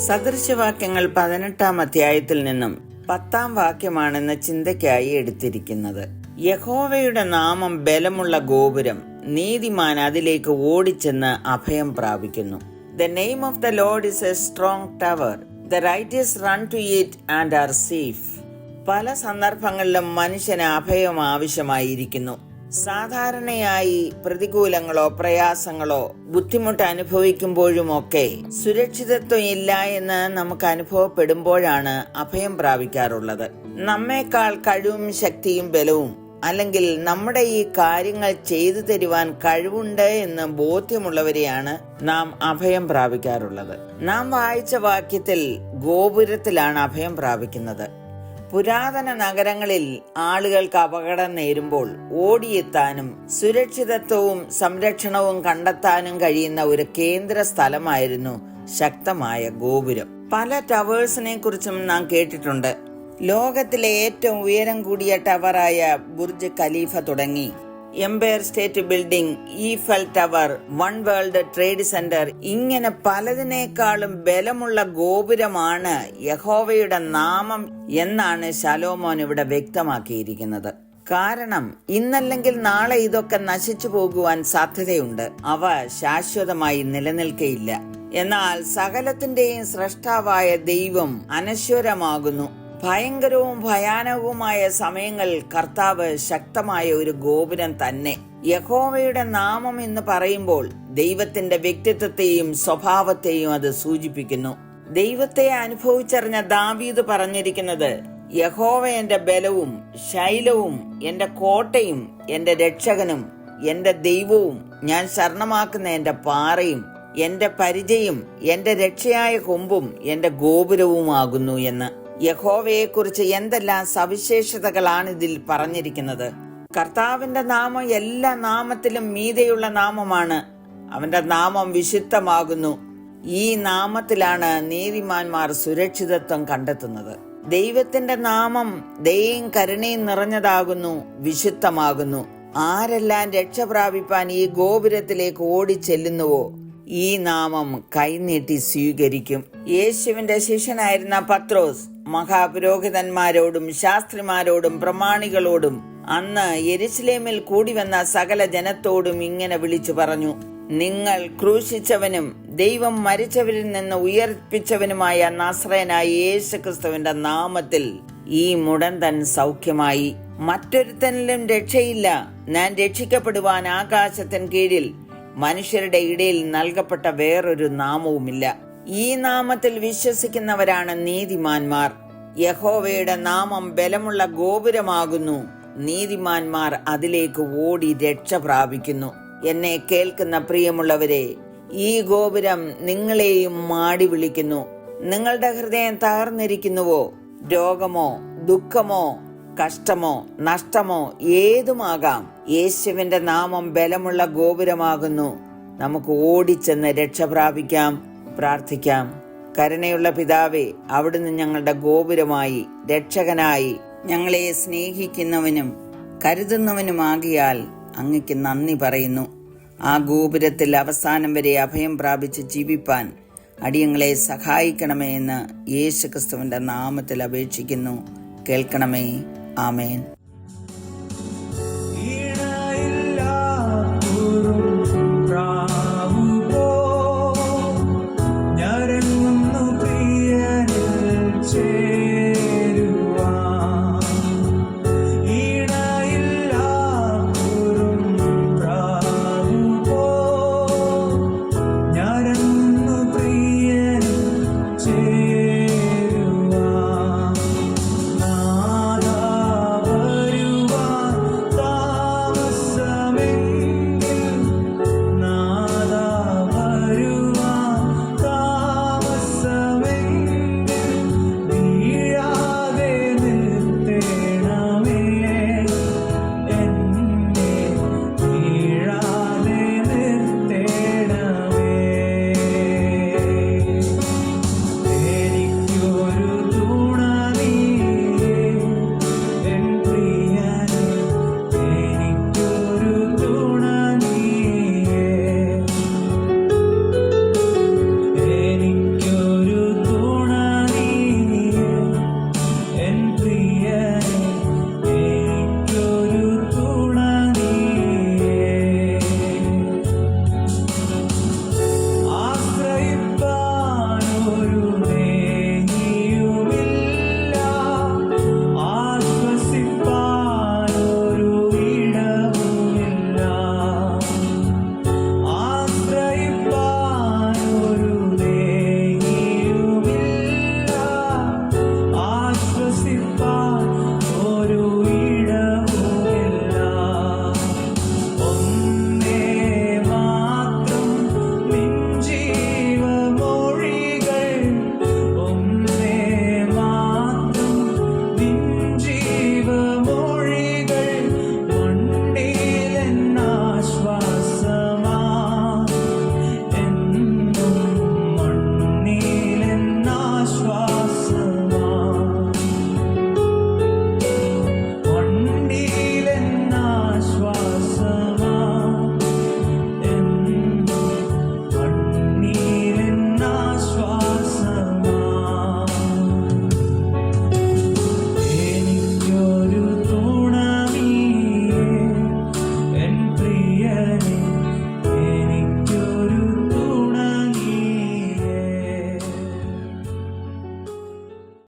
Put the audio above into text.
സദൃശവാക്യങ്ങൾ 18-ാം അധ്യായത്തിൽ നിന്നും 10-ാം വാക്യമാണെന്ന ചിന്തയ്ക്കായി എടുത്തിരിക്കുന്നത്. യഹോവയുടെ നാമം ബലമുള്ള ഗോപുരം, നീതിമാൻ അതിലേക്ക് ഓടിച്ചെന്ന് അഭയം പ്രാപിക്കുന്നു. The name of the Lord is a strong tower. The righteous run to it and are safe. പല സന്ദർഭങ്ങളിലും മനുഷ്യന് അഭയം ആവശ്യമായിരിക്കുന്നു. സാധാരണയായി പ്രതികൂലങ്ങളോ പ്രയാസങ്ങളോ ബുദ്ധിമുട്ട് അനുഭവിക്കുമ്പോഴുമൊക്കെ സുരക്ഷിതത്വം ഇല്ല എന്ന് നമുക്ക് അനുഭവപ്പെടുമ്പോഴാണ് അഭയം പ്രാപിക്കാറുള്ളത്. നമ്മേക്കാൾ കഴിവും ശക്തിയും ബലവും അല്ലെങ്കിൽ നമ്മുടെ ഈ കാര്യങ്ങൾ ചെയ്തു തരുവാൻ കഴിവുണ്ട് എന്ന് ബോധ്യമുള്ളവരെയാണ് നാം അഭയം പ്രാപിക്കാറുള്ളത്. നാം വായിച്ച വാക്യത്തിൽ ഗോപുരത്തിലാണ് അഭയം പ്രാപിക്കുന്നത്. പുരാതന നഗരങ്ങളിൽ ആളുകൾക്ക് അപകടം നേരുമ്പോൾ ഓടിയെത്താനും സുരക്ഷിതത്വവും സംരക്ഷണവും കണ്ടെത്താനും കഴിയുന്ന ഒരു കേന്ദ്ര സ്ഥലമായിരുന്നു ശക്തമായ ഗോപുരം. പല ടവേഴ്സിനെ കുറിച്ചും നാം കേട്ടിട്ടുണ്ട്. ലോകത്തിലെ ഏറ്റവും ഉയരം കൂടിയ ടവറായ ബുർജ് ഖലീഫ തുടങ്ങി Empire State Building, Eiffel Tower, One World Trade Center, ഇങ്ങനെ പലതിനേക്കാളും ബലമുള്ള ഗോപുരമാണ് യഹോവയുടെ നാമം എന്നാണ് ശലോമോൻ ഇവിടെ വ്യക്തമാക്കിയിരിക്കുന്നത്. കാരണം ഇന്നല്ലെങ്കിൽ നാളെ ഇതൊക്കെ നശിച്ചു പോകുവാൻ സാധ്യതയുണ്ട്. അവ ശാശ്വതമായി നിലനിൽക്കയില്ല. എന്നാൽ സകലത്തിന്റെയും സ്രഷ്ടാവായ ദൈവം അനശ്വരമാകുന്നു. ഭയങ്കരവും ഭയാനകവുമായ സമയങ്ങൾ കർത്താവ് ശക്തമായ ഒരു ഗോപുരം തന്നെ. യഹോവയുടെ നാമം എന്ന് പറയുമ്പോൾ ദൈവത്തിന്റെ വ്യക്തിത്വത്തെയും സ്വഭാവത്തെയും അത് സൂചിപ്പിക്കുന്നു. ദൈവത്തെ അനുഭവിച്ചറിഞ്ഞ ദാവീദ് പറഞ്ഞിരിക്കുന്നത്, യഹോവ എന്റെ ബലവും ശൈലവും എന്റെ കോട്ടയും എന്റെ രക്ഷകനും എന്റെ ദൈവവും ഞാൻ ശരണമാക്കുന്ന എന്റെ പാറയും എന്റെ പരിചയും എന്റെ രക്ഷയായ കൊമ്പും എന്റെ ഗോപുരവുമാകുന്നു എന്ന്. യഹോവയെക്കുറിച്ച് എന്തെല്ലാം സവിശേഷതകളാണ് ഇതിൽ പറഞ്ഞിരിക്കുന്നത്. കർത്താവിന്റെ നാമം എല്ലാ നാമത്തിലും മീതെയുള്ള നാമമാണ്. അവന്റെ നാമം വിശുദ്ധമാകുന്നു. ഈ നാമത്തിലാണ് നീതിമാന്മാർ സുരക്ഷിതത്വം കണ്ടെത്തുന്നത്. ദൈവത്തിന്റെ നാമം ദയയും കരുണയും നിറഞ്ഞതാകുന്നു, വിശുദ്ധമാകുന്നു. ആരെല്ലാം രക്ഷ പ്രാപിപ്പാൻ ഈ ഗോപുരത്തിലേക്ക് ഓടിച്ചെല്ലുന്നുവോ ഈ നാമം കൈനീട്ടി സ്വീകരിക്കും. യേശുവിന്റെ ശിഷ്യനായിരുന്ന പത്രോസ് മഹാപുരോഹിതന്മാരോടും ശാസ്ത്രിമാരോടും പ്രമാണികളോടും അന്ന് യെരുശലേമിൽ കൂടി വന്ന സകല ജനത്തോടും ഇങ്ങനെ വിളിച്ചു പറഞ്ഞു, നിങ്ങൾ ക്രൂശിച്ചവനും ദൈവം മരിച്ചവരിൽ നിന്ന് ഉയർപ്പിച്ചവനുമായ നസ്രയനായ യേശുക്രിസ്തുവിന്റെ നാമത്തിൽ ഈ മുടന്തൻ സൗഖ്യമായി. മറ്റൊരുത്തനിലും രക്ഷയില്ല. ഞാൻ രക്ഷിക്കപ്പെടുവാൻ ആകാശത്തിന് കീഴിൽ മനുഷ്യരുടെ ഇടയിൽ നൽകപ്പെട്ട വേറൊരു നാമവുമില്ല. ഈ നാമത്തിൽ വിശ്വസിക്കുന്നവരാണ് നീതിമാന്മാർ. യഹോവയുടെ നാമം ബലമുള്ള ഗോപുരമാകുന്നു. നീതിമാന്മാർ അതിലേക്ക് ഓടി രക്ഷ പ്രാപിക്കുന്നു. എന്നെ കേൾക്കുന്ന പ്രിയമുള്ളവരെ, ഈ ഗോപുരം നിങ്ങളെയും മാടി വിളിക്കുന്നു. നിങ്ങളുടെ ഹൃദയം തകർന്നിരിക്കുന്നുവോ? രോഗമോ ദുഃഖമോ കഷ്ടമോ നഷ്ടമോ ഏതുമാകാം, യേശുവിന്റെ നാമം ബലമുള്ള ഗോപുരമാകുന്നു. നമുക്ക് ഓടിച്ചെന്ന് രക്ഷ പ്രാപിക്കാം. പ്രാർത്ഥിക്കാം. കരുണയുള്ള പിതാവേ, അവിടുന്ന് ഞങ്ങളുടെ ഗോപുരമായി രക്ഷകനായി ഞങ്ങളെ സ്നേഹിക്കുന്നവനും കരുതുന്നവനുമാകിയാൽ അങ്ങയ്ക്ക് നന്ദി പറയുന്നു. ആ ഗോപുരത്തിൽ അവസാനം വരെ അഭയം പ്രാപിച്ച് ജീവിപ്പാൻ അടിയങ്ങളെ സഹായിക്കണമേ എന്ന് യേശുക്രിസ്തുവിന്റെ നാമത്തിൽ അപേക്ഷിക്കുന്നു. കേൾക്കണമേ. ആമേൻ.